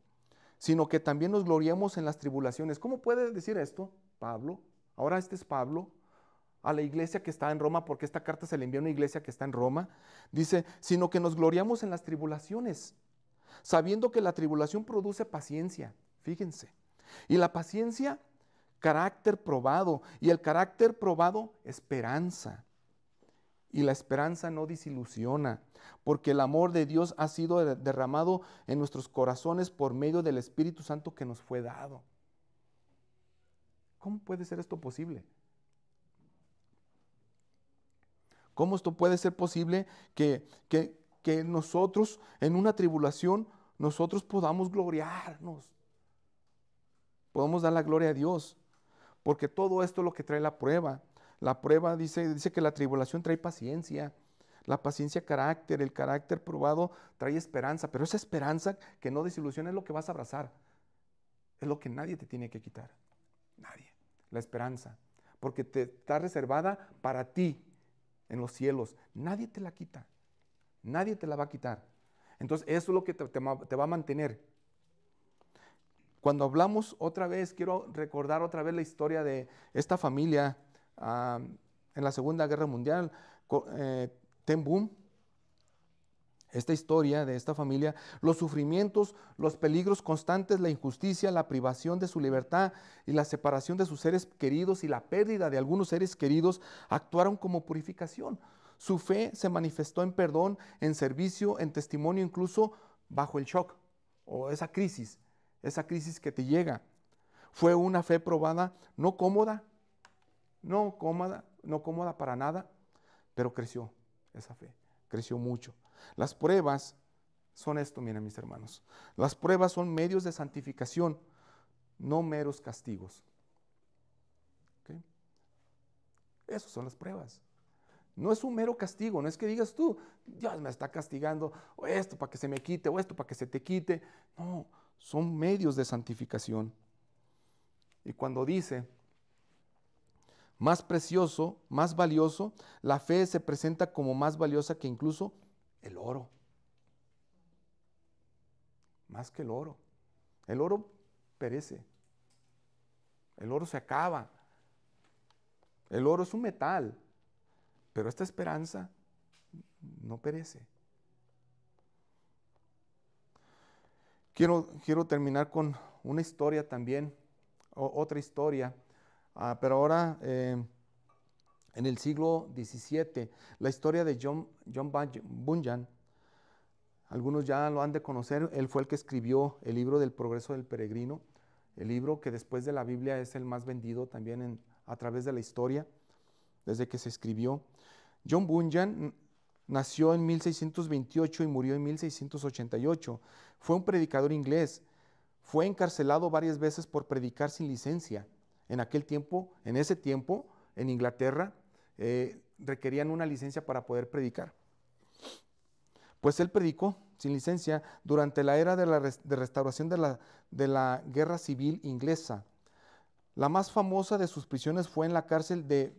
sino que también nos gloriamos en las tribulaciones. ¿Cómo puede decir esto Pablo? Ahora este es Pablo, a la iglesia que está en Roma, porque esta carta se le envía a una iglesia que está en Roma. Dice, sino que nos gloriamos en las tribulaciones, sabiendo que la tribulación produce paciencia. Fíjense. Y la paciencia, carácter probado. Y el carácter probado, esperanza. Y la esperanza no desilusiona, porque el amor de Dios ha sido derramado en nuestros corazones por medio del Espíritu Santo que nos fue dado. ¿Cómo puede ser esto posible? ¿Cómo esto puede ser posible que nosotros en una tribulación, nosotros podamos gloriarnos? Podemos dar la gloria a Dios, porque todo esto es lo que trae la prueba. La prueba dice que la tribulación trae paciencia, la paciencia carácter, el carácter probado trae esperanza, pero esa esperanza que no desilusiona es lo que vas a abrazar, es lo que nadie te tiene que quitar, nadie, la esperanza, porque te está reservada para ti en los cielos, nadie te la quita, nadie te la va a quitar. Entonces eso es lo que te va a mantener. Cuando hablamos otra vez, quiero recordar otra vez la historia de esta familia en la Segunda Guerra Mundial, Ten Boom. Esta historia de esta familia, los sufrimientos, los peligros constantes, la injusticia, la privación de su libertad y la separación de sus seres queridos y la pérdida de algunos seres queridos actuaron como purificación. Su fe se manifestó en perdón, en servicio, en testimonio, incluso bajo el shock o esa crisis que te llega. Fue una fe probada, no cómoda para nada, pero creció esa fe, creció mucho. Las pruebas son esto, miren mis hermanos, las pruebas son medios de santificación, no meros castigos. ¿Okay? Esas son las pruebas. No es un mero castigo, no es que digas tú, Dios me está castigando, o esto para que se me quite, o esto para que se te quite. No, son medios de santificación. Y cuando dice, más precioso, más valioso, la fe se presenta como más valiosa que incluso el oro. Más que el oro. El oro perece. El oro se acaba. El oro es un metal. Pero esta esperanza no perece. Quiero terminar con una historia también, otra historia, pero ahora en el siglo XVII, la historia de John Bunyan. Algunos ya lo han de conocer, él fue el que escribió el libro del Progreso del Peregrino, el libro que después de la Biblia es el más vendido también a través de la historia, desde que se escribió. John Bunyan nació en 1628 y murió en 1688. Fue un predicador inglés. Fue encarcelado varias veces por predicar sin licencia. En ese tiempo, en Inglaterra, requerían una licencia para poder predicar. Pues él predicó sin licencia durante la era de restauración de la Guerra Civil Inglesa. La más famosa de sus prisiones fue en la cárcel de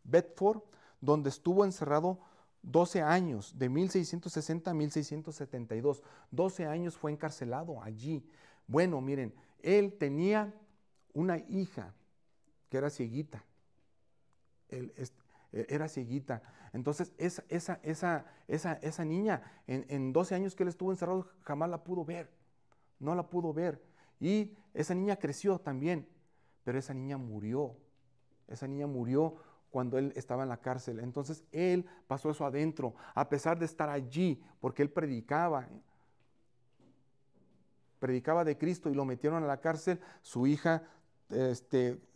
Bedford, donde estuvo encerrado 12 años, de 1660 a 1672. 12 años fue encarcelado allí. Bueno, miren, él tenía una hija que era cieguita. Era cieguita. Entonces, esa niña, en 12 años que él estuvo encerrado, jamás la pudo ver. No la pudo ver. Y esa niña creció también, pero esa niña murió. Esa niña murió cuando él estaba en la cárcel. Entonces él pasó eso adentro, a pesar de estar allí, porque él predicaba de Cristo y lo metieron a la cárcel. Su hija,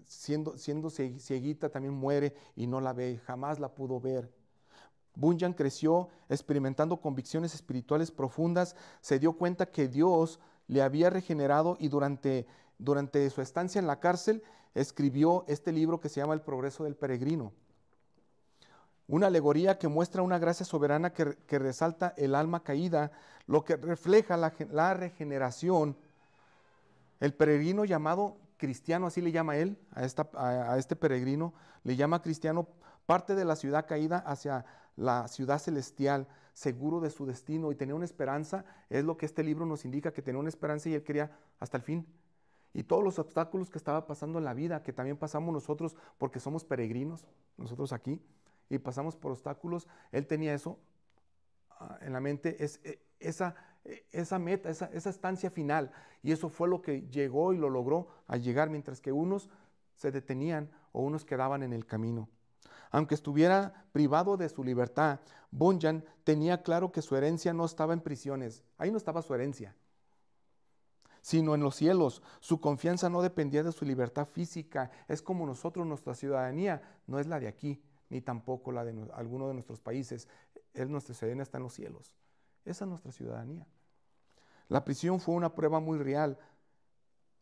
siendo cieguita, también muere y no la ve, jamás la pudo ver. Bunyan creció experimentando convicciones espirituales profundas, se dio cuenta que Dios le había regenerado y durante su estancia en la cárcel escribió este libro que se llama El Progreso del Peregrino. Una alegoría que muestra una gracia soberana que resalta el alma caída, lo que refleja la regeneración. El peregrino llamado cristiano, así le llama él, a este peregrino, le llama cristiano, parte de la ciudad caída hacia la ciudad celestial, seguro de su destino y tenía una esperanza. Es lo que este libro nos indica, que tenía una esperanza y él quería hasta el fin. Y todos los obstáculos que estaba pasando en la vida, que también pasamos nosotros porque somos peregrinos, nosotros aquí, y pasamos por obstáculos, él tenía eso en la mente, esa meta, esa estancia final. Y eso fue lo que llegó y lo logró al llegar, mientras que unos se detenían o unos quedaban en el camino. Aunque estuviera privado de su libertad, Bunyan tenía claro que su herencia no estaba en prisiones. Ahí no estaba su herencia, sino en los cielos. Su confianza no dependía de su libertad física. Es como nosotros, nuestra ciudadanía no es la de aquí. ni tampoco la de alguno de nuestros países. Nuestra ciudadanía está en los cielos. Esa es nuestra ciudadanía. La prisión fue una prueba muy real.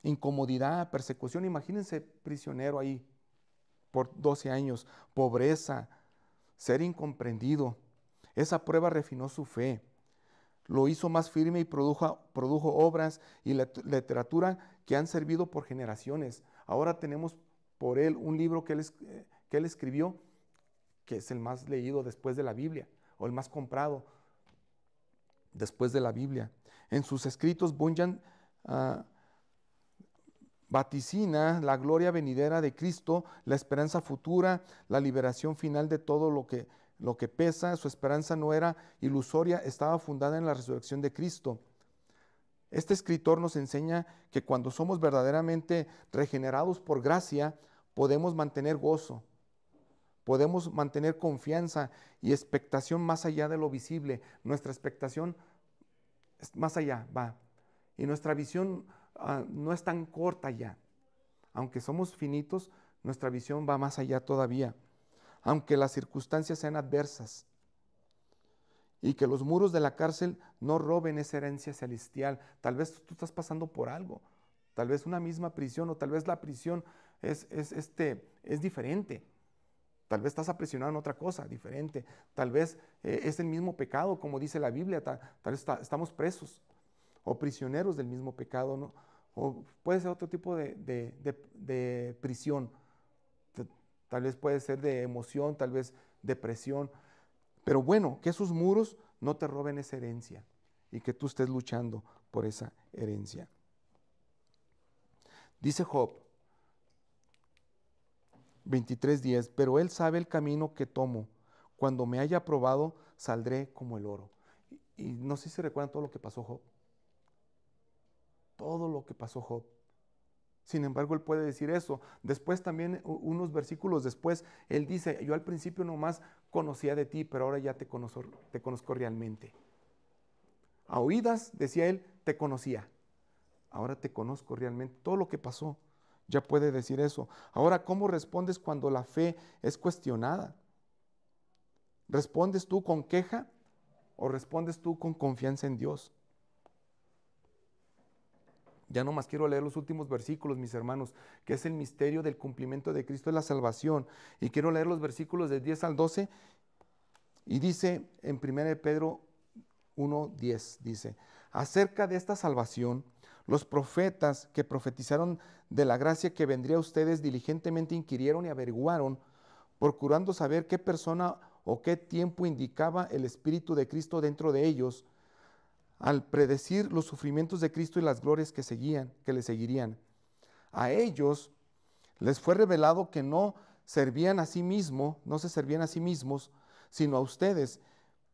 Incomodidad, persecución. Imagínense prisionero ahí por 12 años. Pobreza, ser incomprendido. Esa prueba refinó su fe. Lo hizo más firme y produjo obras y literatura que han servido por generaciones. Ahora tenemos por él un libro que él escribió, que es el más leído después de la Biblia, o el más comprado después de la Biblia. En sus escritos, Bunyan vaticina la gloria venidera de Cristo, la esperanza futura, la liberación final de todo lo que pesa. Su esperanza no era ilusoria, estaba fundada en la resurrección de Cristo. Este escritor nos enseña que cuando somos verdaderamente regenerados por gracia, podemos mantener gozo, podemos mantener confianza y expectación más allá de lo visible. Nuestra expectación es más allá, va. Y nuestra visión no es tan corta ya. Aunque somos finitos, nuestra visión va más allá todavía. Aunque las circunstancias sean adversas. Y que los muros de la cárcel no roben esa herencia celestial. Tal vez tú estás pasando por algo. Tal vez una misma prisión, o tal vez la prisión es diferente. Tal vez estás aprisionado en otra cosa diferente. Tal vez es el mismo pecado, como dice la Biblia. Tal vez estamos presos o prisioneros del mismo pecado, ¿no? O puede ser otro tipo de prisión. Tal vez puede ser de emoción, tal vez depresión. Pero bueno, que esos muros no te roben esa herencia y que tú estés luchando por esa herencia. Dice Job 23:10, pero él sabe el camino que tomo. Cuando me haya probado, saldré como el oro. Y no sé si recuerdan todo lo que pasó Job. Todo lo que pasó Job. Sin embargo, él puede decir eso. Después también, unos versículos después, él dice, yo al principio nomás conocía de ti, pero ahora ya te conozco realmente. A oídas, decía él, te conocía. Ahora te conozco realmente. Todo lo que pasó, ya puede decir eso. Ahora, ¿cómo respondes cuando la fe es cuestionada? ¿Respondes tú con queja o respondes tú con confianza en Dios? Ya no más quiero leer los últimos versículos, mis hermanos, que es el misterio del cumplimiento de Cristo, es la salvación. Y quiero leer los versículos del 10 al 12. Y dice en 1 Pedro 1:10, dice, acerca de esta salvación, los profetas que profetizaron de la gracia que vendría a ustedes diligentemente inquirieron y averiguaron, procurando saber qué persona o qué tiempo indicaba el Espíritu de Cristo dentro de ellos, al predecir los sufrimientos de Cristo y las glorias que le seguirían. A ellos les fue revelado que no se servían a sí mismos, sino a ustedes,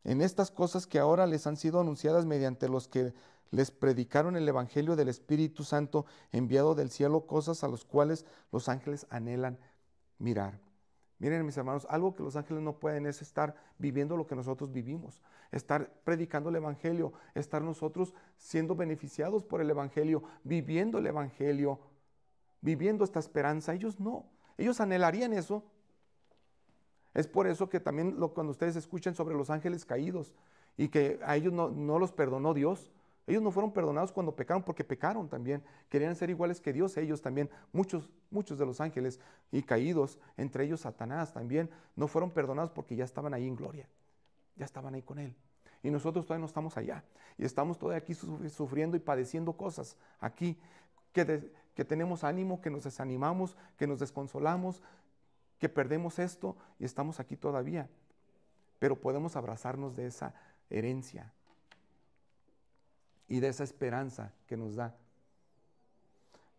en estas cosas que ahora les han sido anunciadas mediante los que les predicaron el Evangelio del Espíritu Santo enviado del cielo, cosas a las cuales los ángeles anhelan mirar. Miren, mis hermanos, algo que los ángeles no pueden es estar viviendo lo que nosotros vivimos, estar predicando el Evangelio, estar nosotros siendo beneficiados por el Evangelio, viviendo el Evangelio, viviendo esta esperanza. Ellos no, ellos anhelarían eso. Es por eso que también cuando ustedes escuchan sobre los ángeles caídos y que a ellos no los perdonó Dios, ellos no fueron perdonados cuando pecaron porque pecaron también. Querían ser iguales que Dios, ellos también. Muchos de los ángeles y caídos, entre ellos Satanás también, no fueron perdonados porque ya estaban ahí en gloria. Ya estaban ahí con Él. Y nosotros todavía no estamos allá. Y estamos todavía aquí sufriendo y padeciendo cosas aquí. Que tenemos ánimo, que nos desanimamos, que nos desconsolamos, que perdemos esto y estamos aquí todavía. Pero podemos abrazarnos de esa herencia y de esa esperanza que nos da.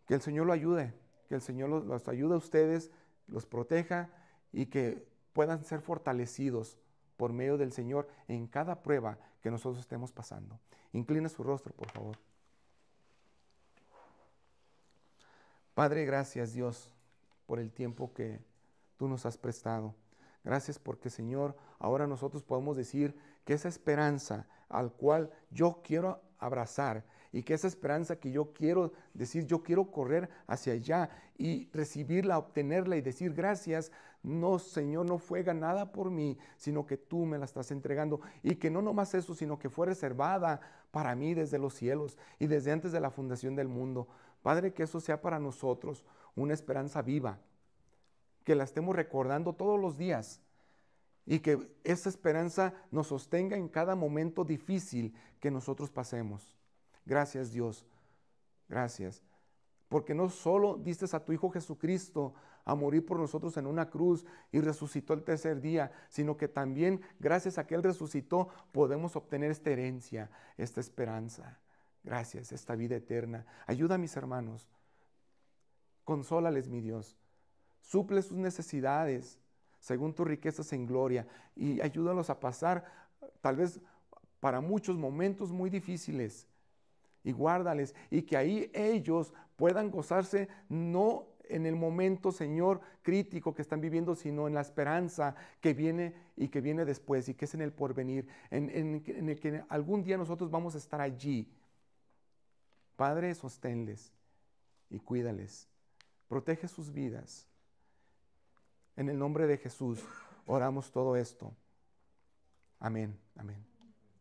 Que el Señor lo ayude, que el Señor los ayude a ustedes, los proteja y que puedan ser fortalecidos por medio del Señor en cada prueba que nosotros estemos pasando. Inclina su rostro, por favor. Padre, gracias Dios por el tiempo que tú nos has prestado. Gracias porque, Señor, ahora nosotros podemos decir que esa esperanza al cual yo quiero abrazar y que esa esperanza que yo quiero decir, yo quiero correr hacia allá y recibirla, obtenerla y decir gracias, no, Señor, no fue ganada por mí, sino que tú me la estás entregando, y que no nomás eso, sino que fue reservada para mí desde los cielos y desde antes de la fundación del mundo. Padre, que eso sea para nosotros una esperanza viva, que la estemos recordando todos los días y que esa esperanza nos sostenga en cada momento difícil que nosotros pasemos. Gracias, Dios, gracias. Porque no solo diste a tu Hijo Jesucristo a morir por nosotros en una cruz y resucitó el tercer día, sino que también gracias a que Él resucitó podemos obtener esta herencia, esta esperanza. Gracias, esta vida eterna. Ayuda a mis hermanos. Consólales, mi Dios. Suple sus necesidades según tus riquezas en gloria y ayúdalos a pasar tal vez para muchos momentos muy difíciles, y guárdales, y que ahí ellos puedan gozarse no en el momento, Señor, crítico que están viviendo, sino en la esperanza que viene y que viene después, y que es en el porvenir, en el que algún día nosotros vamos a estar allí. Padre, sosténles y cuídales, protege sus vidas. En el nombre de Jesús oramos todo esto. Amén, amén.